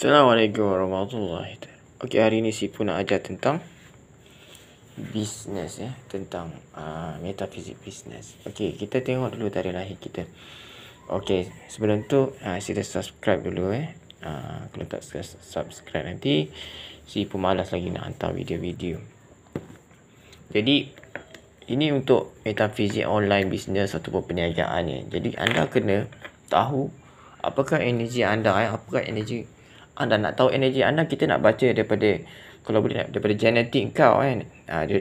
Assalamualaikum warahmatullahi wabarakatuh. Okey, hari ni Sifu nak ajar tentang bisnes tentang metafizik bisnes. Okey, kita tengok dulu tarikh lahir kita. Okey, sebelum tu sila subscribe dulu kalau tak subscribe nanti Sifu malas lagi nak hantar video-video. Jadi ini untuk metafizik online bisnes ataupun perniagaan ni. Jadi anda kena tahu apakah energi anda apakah energi anda. Nak tahu energi anda, kita nak baca daripada, kalau boleh daripada genetik kau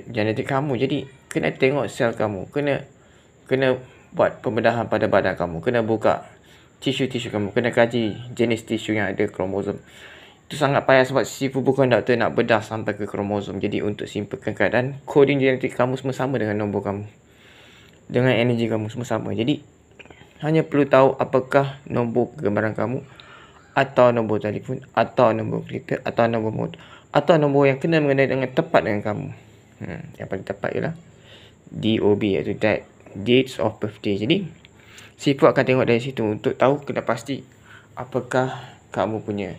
genetik kamu. Jadi kena tengok sel kamu, kena buat pembedahan pada badan kamu, kena buka tisu-tisu kamu, kena kaji jenis tisu yang ada kromosom. Itu sangat payah sebab Sifu bukan doktor nak bedah sampai ke kromosom. Jadi untuk simpelkan keadaan, koding genetik kamu semua sama dengan nombor kamu, dengan energi kamu semua sama. Jadi hanya perlu tahu apakah nombor kegemaran kamu, atau nombor telefon, atau nombor kereta, atau nombor motor, atau nombor yang kena mengenai dengan tepat dengan kamu. Yang paling tepat ialah DOB, iaitu dates of birthday. Jadi Sifu akan tengok dari situ untuk tahu, kena pasti apakah kamu punya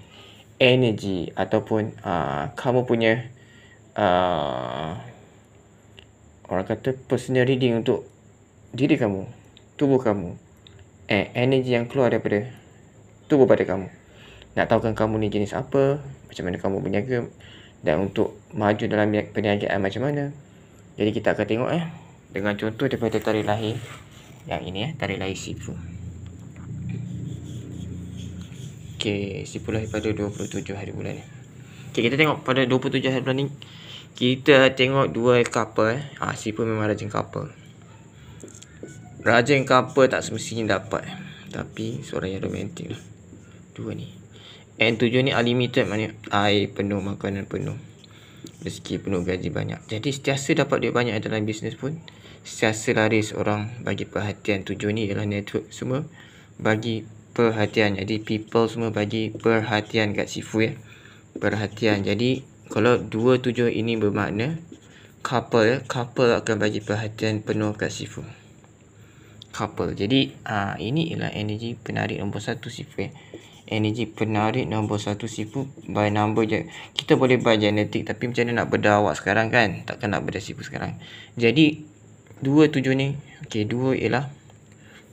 energi ataupun kamu punya orang kata personal reading untuk diri kamu, tubuh kamu, energi yang keluar daripada tubuh pada kamu. Nak tahukan kamu ni jenis apa, macam mana kamu berniaga, dan untuk maju dalam perniagaan macam mana. Jadi kita akan tengok dengan contoh daripada tarikh lahir yang ini tarikh lahir Sifu. Okey, Sifu lahir pada 27 hari bulan ni. Okey, kita tengok pada 27 hari bulan ni, kita tengok dua couple Sifu memang rajin couple. Rajin couple tak semestinya dapat, tapi seorang yang romantik lah. Dua ni N7 ni unlimited, maknanya air penuh, makanan penuh, rezeki penuh, gaji banyak. Jadi sentiasa dapat duit banyak dalam bisnes pun sentiasa laris orang bagi perhatian. 7 ni ialah network, semua bagi perhatian. Jadi people semua bagi perhatian kat Sifu perhatian. Jadi kalau 27 ini bermakna couple akan bagi perhatian penuh kat Sifu. Couple. Jadi ini ialah energi penarik nombor 1 Sifu Energi penarik nombor 1 Sifu by number je. Kita boleh by genetik, tapi macam mana nak bedah awak sekarang kan? Takkan nak bedah Sifu sekarang. Jadi 27 ni, okey, 2 ialah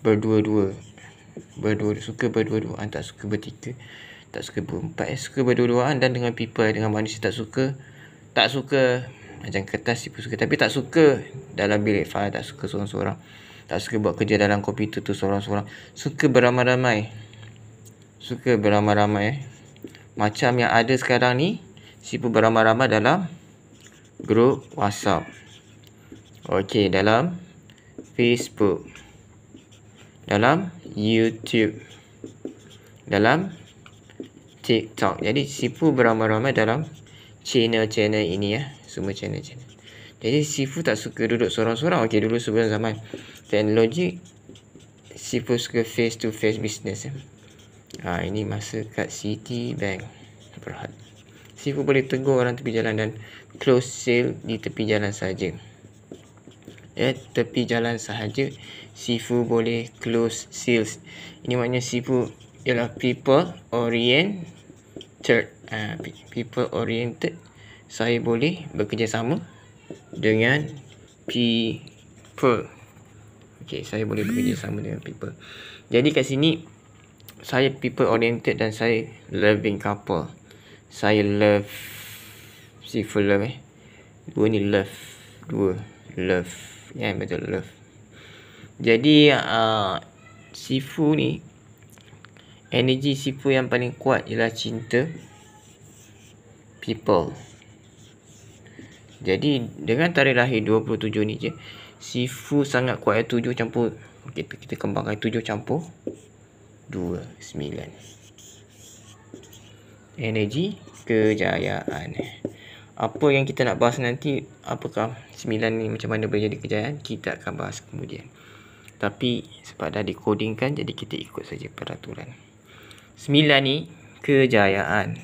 berdua-dua, suka berdua-duaan, tak suka bertiga, tak suka berempat, suka berdua-duaan. Dan dengan people, dengan manusia tak suka macam kertas Sifu suka, tapi tak suka dalam bilik file, tak suka seorang-seorang, tak suka buat kerja dalam komputer tu seorang-seorang, suka beramai-ramai. Macam yang ada sekarang ni, Sifu beramai-ramai dalam grup WhatsApp, okey, dalam Facebook, dalam YouTube, dalam TikTok. Jadi Sifu beramai-ramai dalam channel-channel ini semua channel-channel. Jadi Sifu tak suka duduk seorang-seorang. Okey, dulu sebelum zaman teknologi, Sifu suka face to face business ini masa kat Citibank Berhad. Sifu boleh tegur orang tepi jalan dan close sale di tepi jalan sahaja. Tepi jalan sahaja Sifu boleh close sales. Ini maknanya Sifu ialah people oriented. People oriented. Saya boleh bekerjasama dengan people. Okey, saya boleh bekerjasama dengan people. Jadi kat sini saya people oriented dan saya loving couple. Saya love, Sifu love dua ni love, betul, love. Jadi Sifu ni, energi Sifu yang paling kuat ialah cinta people. Jadi dengan tarikh lahir 27 ni je, Sifu sangat kuat 7 campur, kita kembangkan 7 campur 2, 9. Energi kejayaan. Apa yang kita nak bahas nanti, apakah 9 ni macam mana boleh jadi kejayaan, kita akan bahas kemudian. Tapi sebab dah dikodingkan, jadi kita ikut saja peraturan. 9 ni kejayaan.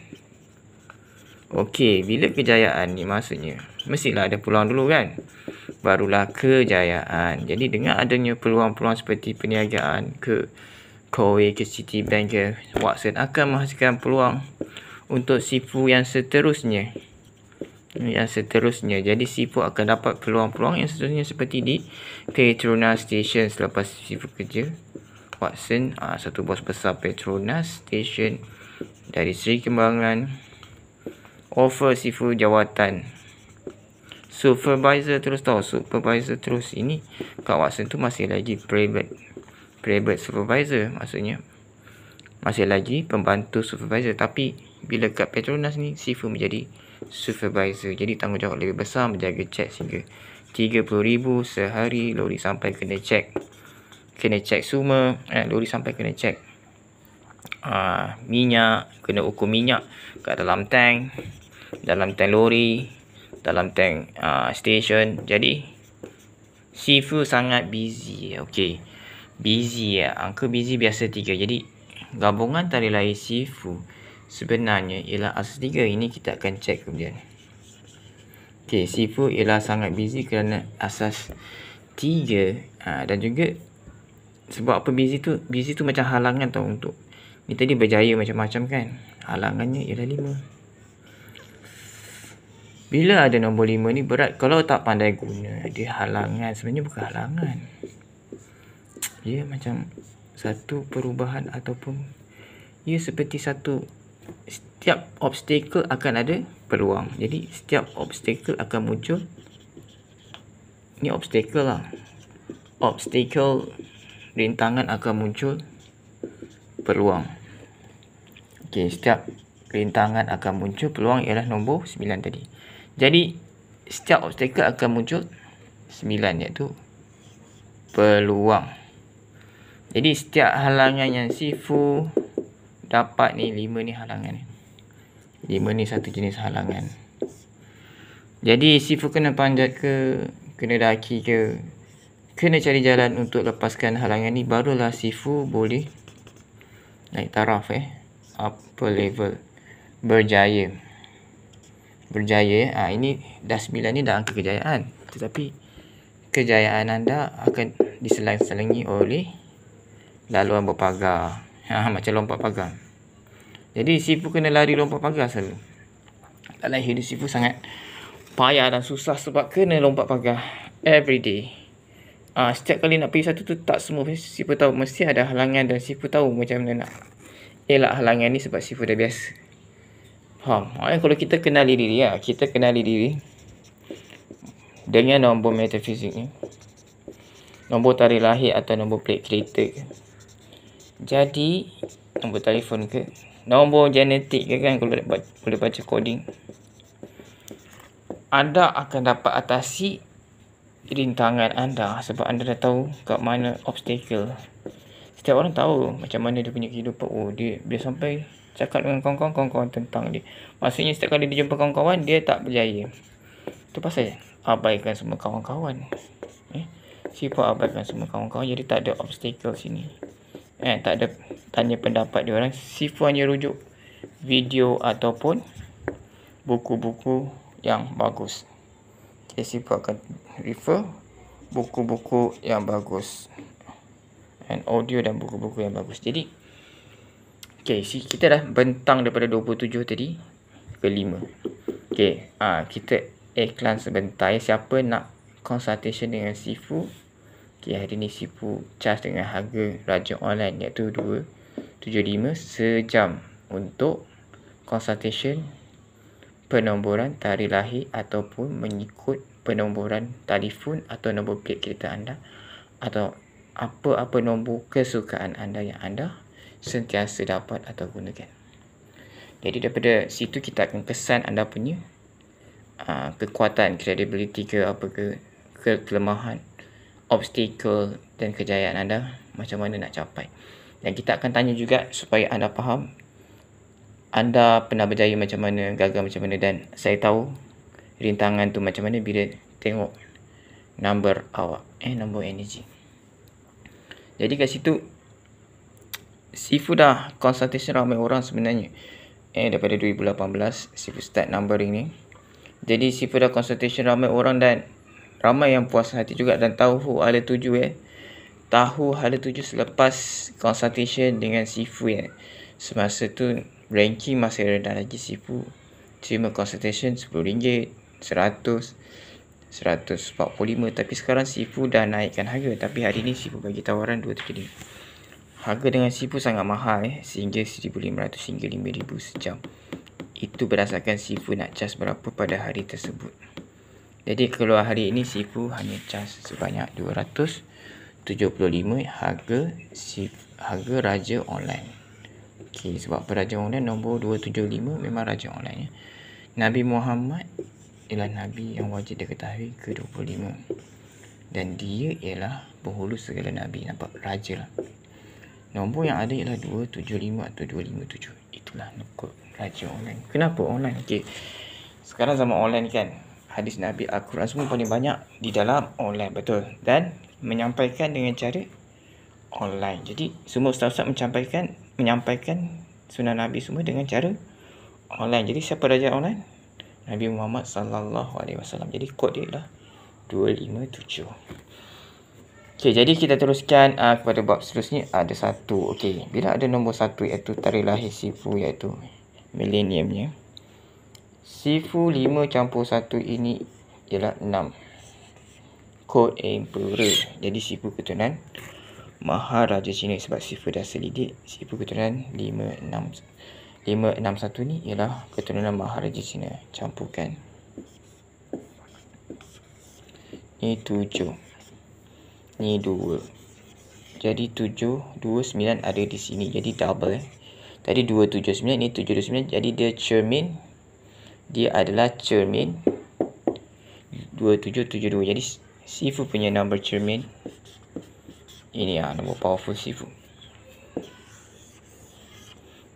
Okey, bila kejayaan ni maksudnya mestilah ada peluang dulu kan, barulah kejayaan. Jadi dengan adanya peluang-peluang seperti perniagaan ke Kowe ke Citibank ke Watson akan menghasilkan peluang untuk Sifu yang seterusnya. Jadi Sifu akan dapat peluang-peluang yang seterusnya seperti di Petronas Station selepas Sifu kerja. Watson, satu bos besar Petronas Station dari Sri Kembangan, offer Sifu jawatan supervisor terus ini kat Watson tu masih lagi private supervisor, maksudnya masih lagi pembantu supervisor. Tapi bila kat Petronas ni Sifu menjadi supervisor, jadi tanggungjawab lebih besar, menjaga cek sehingga 30,000 sehari. Lori sampai kena cek semua, lori sampai kena cek minyak, kena ukur minyak kat dalam tank lori, dalam tank station. Jadi Sifu sangat busy. Okey, busy angka busy biasa 3. Jadi gabungan tarikh lahir Sifu sebenarnya ialah asas 3. Ini kita akan cek kemudian. Okey, Sifu ialah sangat busy kerana asas 3. Dan juga sebab apa busy tu macam halangan tau. Untuk ni tadi berjaya macam-macam kan, halangannya ialah 5. Bila ada nombor 5 ni berat kalau tak pandai guna. Dia halangan, sebenarnya bukan halangan. Dia macam satu perubahan ataupun ia seperti satu, setiap obstacle akan ada peluang. Jadi setiap obstacle akan muncul. Ni obstacle lah. Obstacle, rintangan akan muncul peluang. Okey, setiap rintangan akan muncul peluang ialah nombor 9 tadi. Jadi setiap obstacle akan muncul 9, iaitu peluang. Jadi setiap halangan yang Sifu dapat ni, 5 ni halangan. 5 ni satu jenis halangan. Jadi Sifu kena panjat ke, kena daki ke, kena cari jalan untuk lepaskan halangan ni, barulah Sifu boleh naik taraf upper level, berjaya. Ini dah 9 ni dah angka kejayaan. Tetapi kejayaan anda akan diselang-selangi oleh laluan berpagar. Macam lompat pagar. Jadi Sifu kena lari lompat pagar selalu. Dalam hidup Sifu sangat payah dan susah sebab kena lompat pagar everyday. Setiap kali nak pergi satu tu tak semua. Sifu tahu mesti ada halangan dan Sifu tahu macam mana nak elak halangan ni sebab Sifu dah biasa. Faham? Kalau kita kenali diri, kita kenali diri dengan nombor metafizik ni, nombor tarikh lahir atau nombor plate kereta ke, jadi nombor telefon ke, nombor genetik ke kan, kalau boleh baca coding, anda akan dapat atasi rintangan anda sebab anda dah tahu kat mana obstacle. Setiap orang tahu macam mana dia punya kehidupan. Dia sampai cakap dengan kawan-kawan tentang dia. Maksudnya setiap kali dia jumpa kawan-kawan, dia tak berjaya. Itu pasal abaikan semua kawan-kawan. Siapa abaikan semua kawan-kawan, jadi tak ada obstacle sini. Tak ada tanya pendapat dia orang. Sifu hanya rujuk video ataupun buku-buku yang bagus. Sifu akan refer buku-buku yang bagus, and audio dan buku-buku yang bagus. Jadi kita dah bentang daripada 27 tadi ke 5. Kita iklan sebentar. Siapa nak consultation dengan Sifu, hari ni Sifu charge dengan harga raja online iaitu 275 sejam untuk consultation penomboran tarikh lahir ataupun mengikut penomboran telefon atau nombor plate kereta anda atau apa-apa nombor kesukaan anda yang anda sentiasa dapat atau gunakan. Jadi daripada situ kita akan kesan anda punya kekuatan, credibility ke apa ke, kelemahan, obstacle dan kejayaan anda macam mana nak capai. Dan kita akan tanya juga supaya anda faham anda pernah berjaya macam mana, gagal macam mana, dan saya tahu rintangan tu macam mana bila tengok number awak, nombor energy. Jadi kat situ Sifu dah consultation ramai orang sebenarnya. Daripada 2018 Sifu start numbering ni. Jadi Sifu dah consultation ramai orang dan ramai yang puas hati juga dan tahu hala tuju tahu hala tuju selepas consultation dengan Sifu semasa tu ranking masih rendah lagi. Sifu terima consultation RM10, 100, 145. Tapi sekarang Sifu dah naikkan harga. Tapi hari ni Sifu bagi tawaran 275. Harga dengan Sifu sangat mahal sehingga 1,500 hingga 5,000 sejam. Itu berdasarkan Sifu nak cas berapa pada hari tersebut. Jadi keluar hari ini Sifu hanya cas sebanyak 275 harga Raja Online. Okey, sebab Raja Online nombor 275 memang Raja Online ya. Nabi Muhammad ialah Nabi yang wajib diketahui ke-25. Dan dia ialah penghulu segala Nabi. Nampak? Raja lah. Nombor yang ada ialah 275 atau 257. Itulah kod Raja Online. Kenapa online? Okey. Sekarang zaman online kan. Hadis Nabi, Al-Quran semua paling banyak di dalam online. Betul. Dan menyampaikan dengan cara online. Jadi semua ustaz-ustaz menyampaikan sunnah Nabi semua dengan cara online. Jadi siapa Raja Online? Nabi Muhammad SAW. Jadi kod dia ialah 257. Okey, jadi kita teruskan kepada bab seterusnya. Ada satu. Okey, bila ada nombor satu iaitu tarikh lahir Sifu iaitu mileniumnya. Sifu 5 campur 1 ini ialah 6. Kod Emperor. Jadi Sifu keturunan Maharaja Cina sebab Sifu dah selidik. Sifu keturunan 561 ni ialah keturunan Maharaja Cina. Campurkan. Ni 7. Ni 2. Jadi 7, 2, 9 ada di sini. Jadi double. Tadi 279, ni 729. Jadi dia cermin. Dia adalah cermin 2772. Jadi Sifu punya number cermin. Ini nombor powerful Sifu.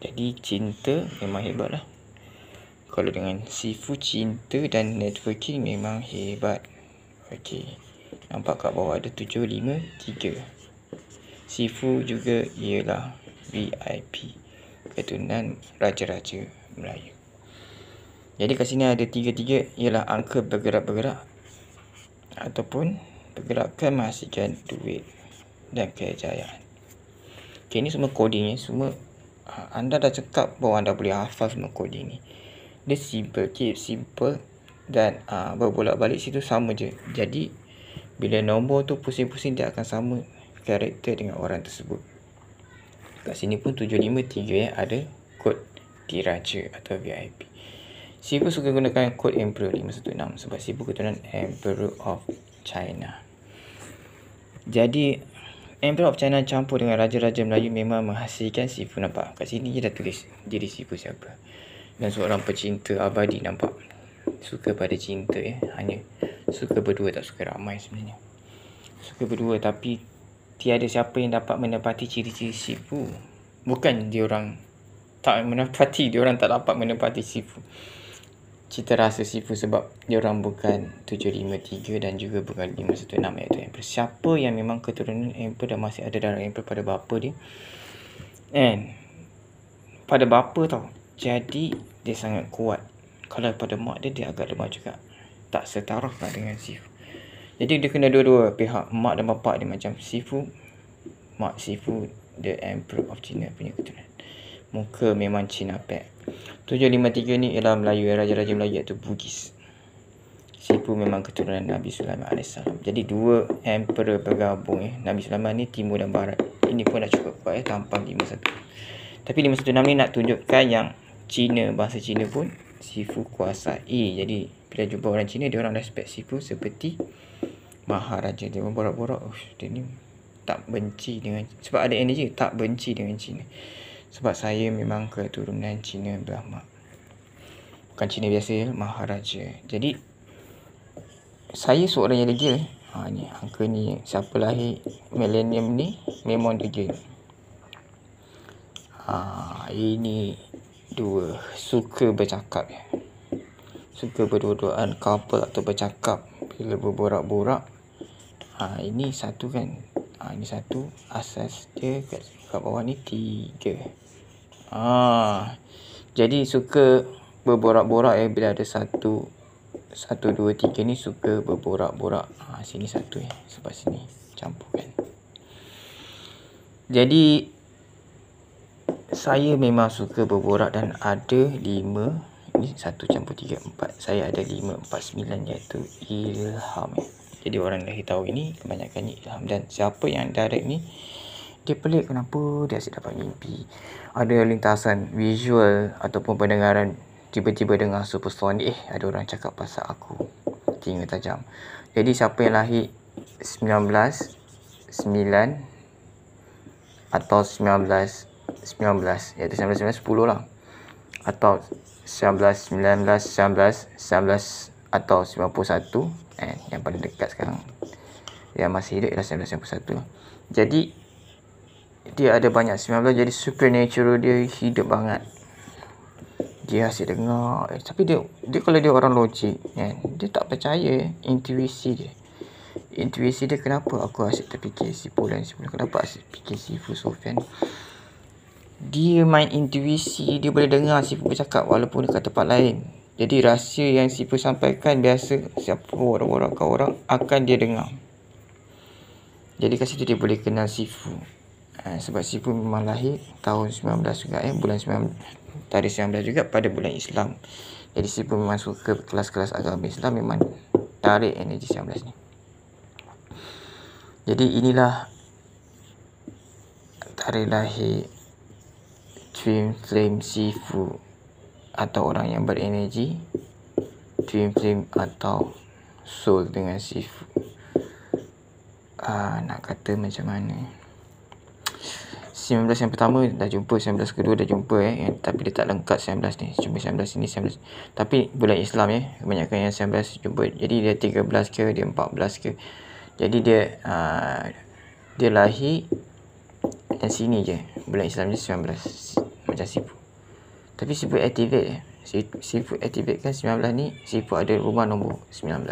Jadi cinta memang hebat lah. Kalau dengan Sifu cinta dan networking memang hebat. Okey. Nampak kat bawah ada 753. Sifu juga ialah VIP. Keturunan Raja-Raja Melayu. Jadi kat sini ada 33 ialah angka bergerak-bergerak. Ataupun pergerakan menghasilkan duit dan kejayaan. Okay, ini semua coding ya. Semua anda dah cakap bahawa anda boleh hafal semua coding ni. Dia simple. Keep simple. Dan berbolak-balik situ sama je. Jadi bila nombor tu pusing-pusing dia akan sama karakter dengan orang tersebut. Kat sini pun 753 ya, ada kod Diraja atau VIP. Sifu suka gunakan kod Emperor 516 sebab Sifu keturunan Emperor of China. Jadi Emperor of China campur dengan Raja-Raja Melayu memang menghasilkan Sifu. Nampak kat sini dia dah tulis diri Sifu siapa. Dan seorang pecinta abadi, nampak. Suka pada cinta ya. Hanya suka berdua, tak suka ramai sebenarnya. Suka berdua tapi tiada siapa yang dapat menepati ciri-ciri Sifu. Bukan diorang tak menepati, diorang tak dapat menepati Sifu. Cita rasa Sifu sebab diorang bukan 753 dan juga bukan 516 iaitu Emperor. Siapa yang memang keturunan Emperor dan masih ada darah Emperor pada bapa dia. And pada bapa tau. Jadi dia sangat kuat. Kalau pada mak dia, dia agak lemah juga. Tak setaraf lah dengan Sifu. Jadi dia kena dua-dua pihak. Mak dan bapak dia macam Sifu. Mak Sifu, the Emperor of China punya keturunan. Muka memang Cina Pek. 753 ni ialah Melayu, Raja-Raja Melayu iaitu Bugis. Sifu memang keturunan Nabi Sulaiman AS. Jadi dua Emperor bergabung Nabi Sulaiman ni timur dan barat. Ini pun dah cukup kuat tampang 51. Tapi 516 ni nak tunjukkan yang Cina, bahasa Cina pun Sifu kuasai. Jadi bila jumpa orang Cina, dia orang respect Sifu seperti Maharaja. Dia borak-borak, dia ni tak benci dengan, sebab ada energi, tak benci dengan Cina. Sebab saya memang keturunan Cina belah mak. Bukan Cina biasa, Maharaja. Jadi saya seorang yang degil. Ni angka ni, siapa lahir milenium ni memang degil. Ini dua suka bercakap ya. Suka berdua-duaan, couple atau bercakap bila berborak-borak. Ini satu kan. Ini satu, asas dia kat bawah ni 3. Jadi suka berborak-borak ya. Bila ada 1, 2, 3 ni suka berborak-borak. Sini 1 ya. Sebab sini campurkan. Jadi saya memang suka berborak dan ada 5. Ini 1 campur 3, 4. Saya ada 5, 4, 9 iaitu ilham. Jadi orang dah tahu ini kebanyakannya ilham. Dan siapa yang direct ni, dia pelik kenapa dia asyik dapat mimpi. Ada lintasan visual ataupun pendengaran, tiba-tiba dengar supersonic. Ada orang cakap pasal aku. Telinga tajam. Jadi siapa yang lahir 19, 9 atau 19, iaitu 19, 10 lah. Atau 19 atau 91, yang paling dekat sekarang yang masih hidup ialah 1991. Jadi dia ada banyak 19, jadi supernatural dia hidup banget. Dia asyik dengar, tapi dia kalau dia orang logik kan, dia tak percaya intuisi dia. Intuisi dia, kenapa aku asyik terfikir Sifu dan Sifu, kenapa asyik fikir Sifu Sofyan. Dia main intuisi, dia boleh dengar Sifu bercakap walaupun dekat tempat lain. Jadi rahsia yang Sifu sampaikan, biasa siapa orang-orang kau orang akan dia dengar. Jadi kat situ dia boleh kenal Sifu. Sebab Sifu memang lahir tahun 19 juga, bulan 9, tarikh 19 juga pada bulan Islam. Jadi Sifu memang suka kelas-kelas agama Islam, memang tarik energi 19 ni. Jadi inilah tarikh lahir Twin Flame Sifu, atau orang yang berenergi Twin Flame atau soul dengan Sifu. Nak kata macam mana, 19 yang pertama dah jumpa, 19 kedua dah jumpa tapi dia tak lengkap 19 ni. Cuma 19 ini 19, tapi bulan Islam kebanyakan yang 19 jumpa. Jadi dia 13 ke, dia 14 ke. Jadi dia lahir yang sini je, bulan Islam ni 19 macam Sifu. Tapi Sifu activate Sifu activate kan 19 ni. Sifu ada rumah nombor 19.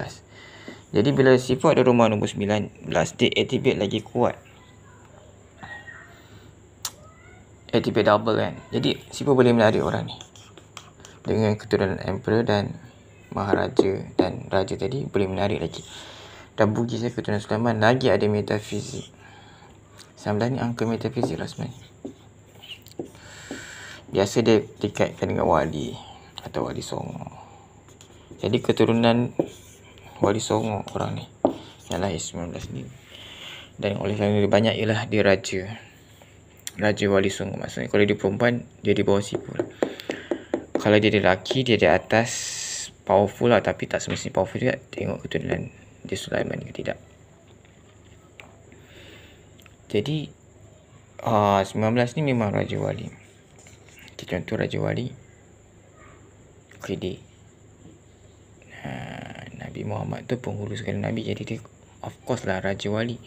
Jadi bila Sifu ada rumah nombor 19, dia activate lagi kuat. Activate double kan. Jadi Sifu boleh menarik orang ni. Dengan keturunan Emperor dan Maharaja dan Raja tadi, boleh menarik lagi. Dan bagi saya keturunan Sulaiman lagi ada metafizik. 19 ni angka metafizik lah sebenarnya. Biasa dia dikaitkan dengan wali atau wali songo. Jadi keturunan wali songo orang ni yang lahir 19 ni. Dan oleh kerana dia banyak ialah dia raja. Raja wali songo. Maksudnya kalau dia perempuan, dia di bawah Sifu. Kalau dia lelaki, dia di atas, powerful lah, tapi tak semestinya powerful juga. Tengok keturunan dia Sulaiman ke tidak. Jadi 19 ni memang raja wali. Contoh raja wali Khidir. Nabi Muhammad tu penghulu segala Nabi. Jadi dia of course lah raja wali,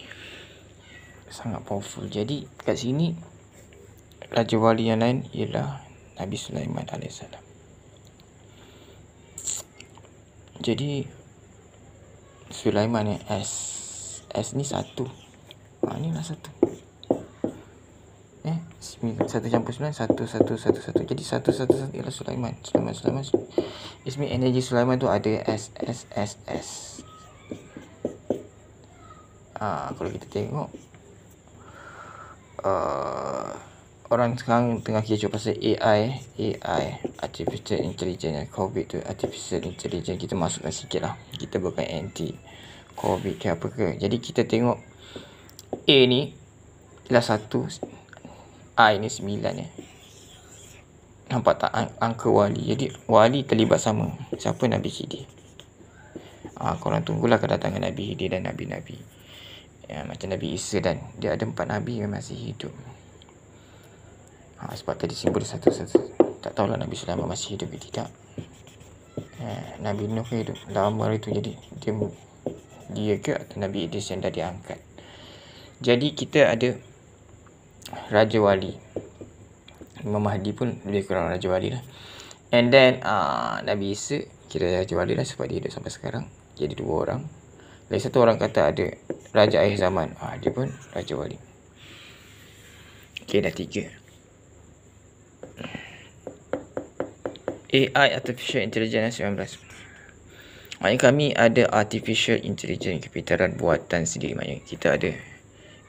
sangat powerful. Jadi kat sini raja wali yang lain ialah Nabi Sulaiman AS. Jadi Sulaiman S ni 1. Ni lah 1. 1 campur 9, 1, 1, 1, 1. Jadi 1, 1, 1 ialah Sulaiman. Sulaiman. Ismi energi Sulaiman tu ada S. Kalau kita tengok orang sekarang tengah kecoh pasal AI, Artificial Intelligence. COVID tu Artificial Intelligence, kita masukkan sikit lah. Kita bukan anti COVID ke apa ke. Jadi kita tengok A ni ialah 1, I ni 9 Nampak tak angka wali. Jadi wali terlibat sama. Siapa? Nabi Khidir. Korang tunggulah kedatangan Nabi Khidir dan Nabi-Nabi. Macam Nabi Isa, dan dia ada 4 Nabi yang masih hidup. Sebab tadi simbol 1. Tak tahulah Nabi Sulaiman masih hidup ke tidak. Nabi Nuh ke hidup lama itu. Jadi dia ke atau Nabi Idris yang dah diangkat. Jadi kita ada Raja Wali. Imam Mahdi pun lebih kurang Raja Wali lah. And then Nabi Isa kira Raja Wali lah sebab dia hidup sampai sekarang. Jadi 2 orang. Lagi 1 orang kata ada Raja Akhir Zaman. Dia pun Raja Wali. Okay, dah 3. AI Artificial Intelligence 19. Maknanya kami ada Artificial Intelligence, kepintaran buatan sendiri. Maknanya kita ada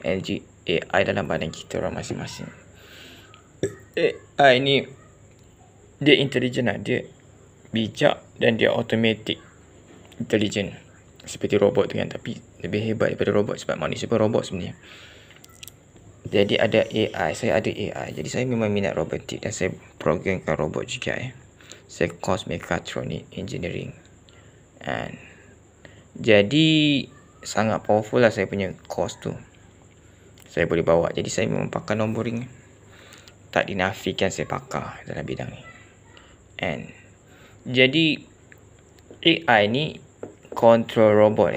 energi AI dalam badan kita orang masing-masing. AI ni dia intelligent lah. Dia bijak dan dia automatic intelligent. Seperti robot tu kan. Tapi lebih hebat daripada robot. Sebab manusia pun robot sebenarnya. Jadi ada AI. Saya ada AI. Jadi saya memang minat robotik. Dan saya programkan robot juga. Saya course mechatronic engineering. And jadi sangat powerful lah saya punya course tu. Saya boleh bawa. Jadi saya memang pakar nombering. Tak dinafikan saya pakar dalam bidang ni. And jadi AI ni control robot.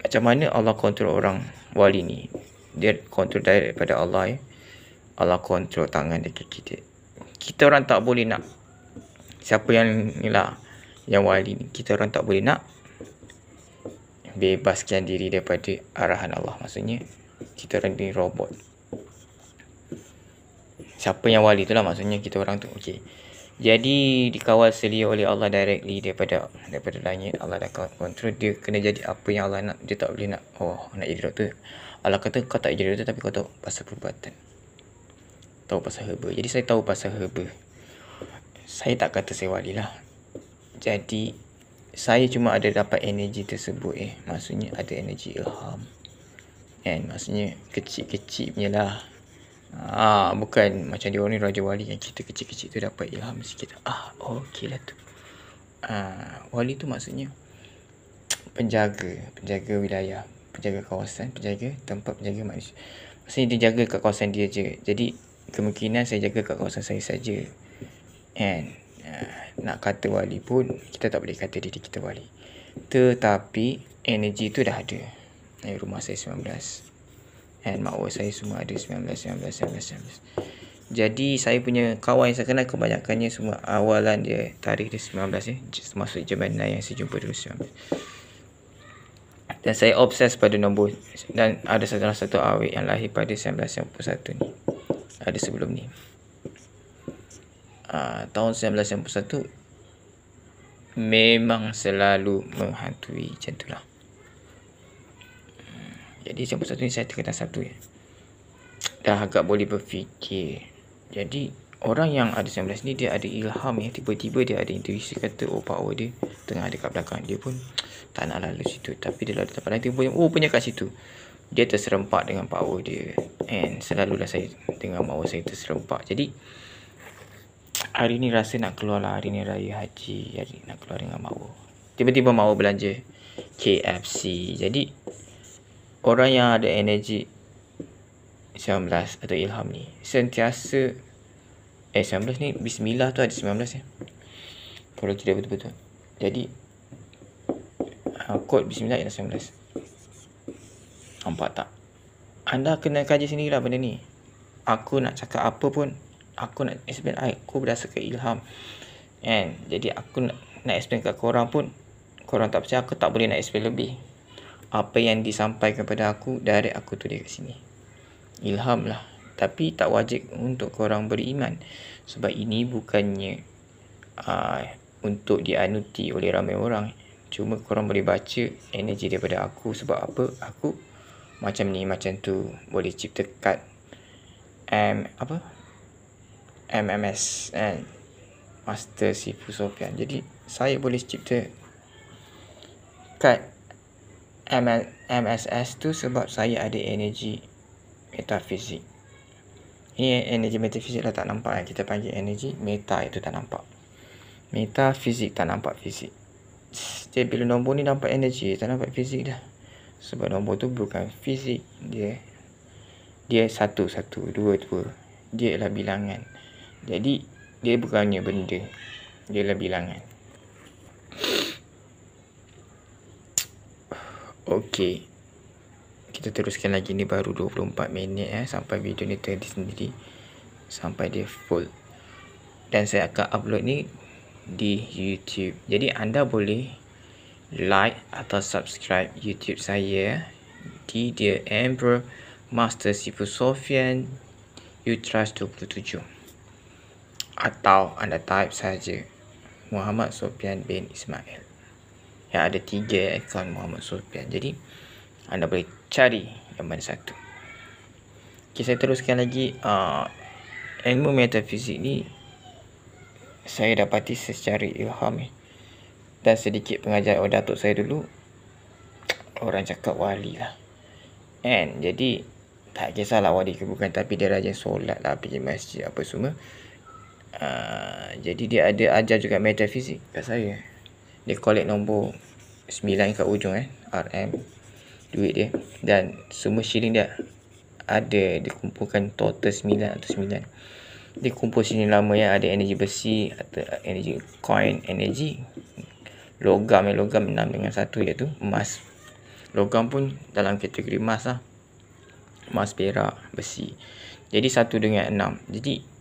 Macam mana Allah control orang wali ni? Dia control daripada Allah. Allah control tangan dekat kita. Kita orang tak boleh nak. Siapa yang ni lah, yang wali ni, kita orang tak boleh nak bebaskan diri daripada arahan Allah. Maksudnya kita orang ni robot. Siapa yang wali tu lah, maksudnya kita orang tu. Okey. Jadi dikawal selia oleh Allah directly daripada langit. Allah dah kontrol. Dia kena jadi apa yang Allah nak. Dia tak boleh nak, oh nak jadi doktor. Allah kata kau tak jadi doktor tapi kau tahu pasal perubatan. Tahu pasal herba. Jadi saya tahu pasal herba. Saya tak kata saya wali lah. Jadi saya cuma ada dapat energi tersebut. Maksudnya ada energi ilham. And maksudnya kecil-kecil punya lah. Bukan macam dia orang ni raja wali yang kita kecil-kecil tu dapat ilham sikit. Okey lah tu. Wali tu maksudnya penjaga wilayah, penjaga kawasan, penjaga tempat, penjaga manusia. Maksudnya dia jaga kat kawasan dia je. Jadi kemungkinan saya jaga kat kawasan saya saja. And nak kata wali pun kita tak boleh kata diri kita wali. Tetapi energi tu dah ada. Rumah saya 19. And makwa saya semua ada 19. Jadi saya punya kawan yang saya kenal kebanyakannya semua awalan dia, tarikh dia 19 termasuk Jemana yang saya jumpa dulu 19. Dan saya obses pada nombor. Dan ada salah satu awet yang lahir pada 1991 ni. Ada sebelum ni. Tahun 1991 memang selalu menghantui macam tu lah. Jadi 91 ni saya terkenal satu ya. Dah agak boleh berfikir. Jadi orang yang ada 19 ni dia ada ilham ya. Tiba-tiba dia ada intuisi kata power dia tengah ada kat belakang. Dia pun tak nak lalu situ. Tapi dia lalu tempat lain. Punya kat situ. Dia terserempak dengan power dia. And selalulah saya dengar power saya terserempak. Jadi hari ni rasa nak keluar lah. Hari ni raya haji. Hari nak keluar dengan mawa. Tiba-tiba mawa belanja KFC. Jadi orang yang ada energi 19 atau ilham ni sentiasa 19 ni bismillah tu ada 19 ya. Kalau tidak betul-betul. Jadi kod bismillah ialah 19. Nampak tak? Anda kena kaji sendirilah benda ni. Aku nak cakap apa pun, aku nak explain, aku berdasarkan ilham. And jadi aku nak explain kat korang pun, korang tak percaya, aku tak boleh nak explain lebih. Apa yang disampaikan kepada aku, dari aku tulis kat sini. Ilham lah. Tapi tak wajib untuk korang beriman. Sebab ini bukannya untuk dianuti oleh ramai orang. Cuma korang boleh baca energi daripada aku. Sebab apa? Aku macam ni, macam tu. Boleh cipta kad MMS and Master Sifu Sophian. Jadi saya boleh cipta kad MSS tu sebab saya ada energi metafizik. Ini energi metafizik lah tak nampak. Kita panggil energi meta, itu tak nampak. Metafizik tak nampak fizik. Jadi bila nombor ni nampak energi, tak nampak fizik dah. Sebab nombor tu bukan fizik. Dia satu, dua. Dia ialah bilangan. Jadi dia bukannya benda. Dia ialah bilangan. Okey. Kita teruskan lagi, ni baru 24 minit sampai video ni terhenti sendiri. Sampai dia full. Dan saya akan upload ni di YouTube. Jadi anda boleh like atau subscribe YouTube saya di The Emperor Master Sifu Sophian Utrust 27. Atau anda type saja Muhammad Sophian bin Ismail. Yang ada 3 akaun Muhammad Sophian. Jadi anda boleh cari yang mana satu. Okay, saya teruskan lagi ilmu metafizik ni saya dapati secara ilham dan sedikit pengajaran datuk saya dulu. Orang cakap wali lah, and jadi tak kisahlah wali ke bukan, tapi dia rajin solat lah, pergi masjid apa semua. Jadi dia ada ajar juga metafizik kat saya. Dia collect nombor 9 kat ujung RM duit dia, dan semua shilling dia ada dikumpulkan total 9 atau 9. Dia kumpul shilling lama ada energi besi atau energi coin, energi logam 6 dengan 1 iaitu emas. Logam pun dalam kategori emas lah, emas, perak, besi. Jadi 1 dengan 6. Jadi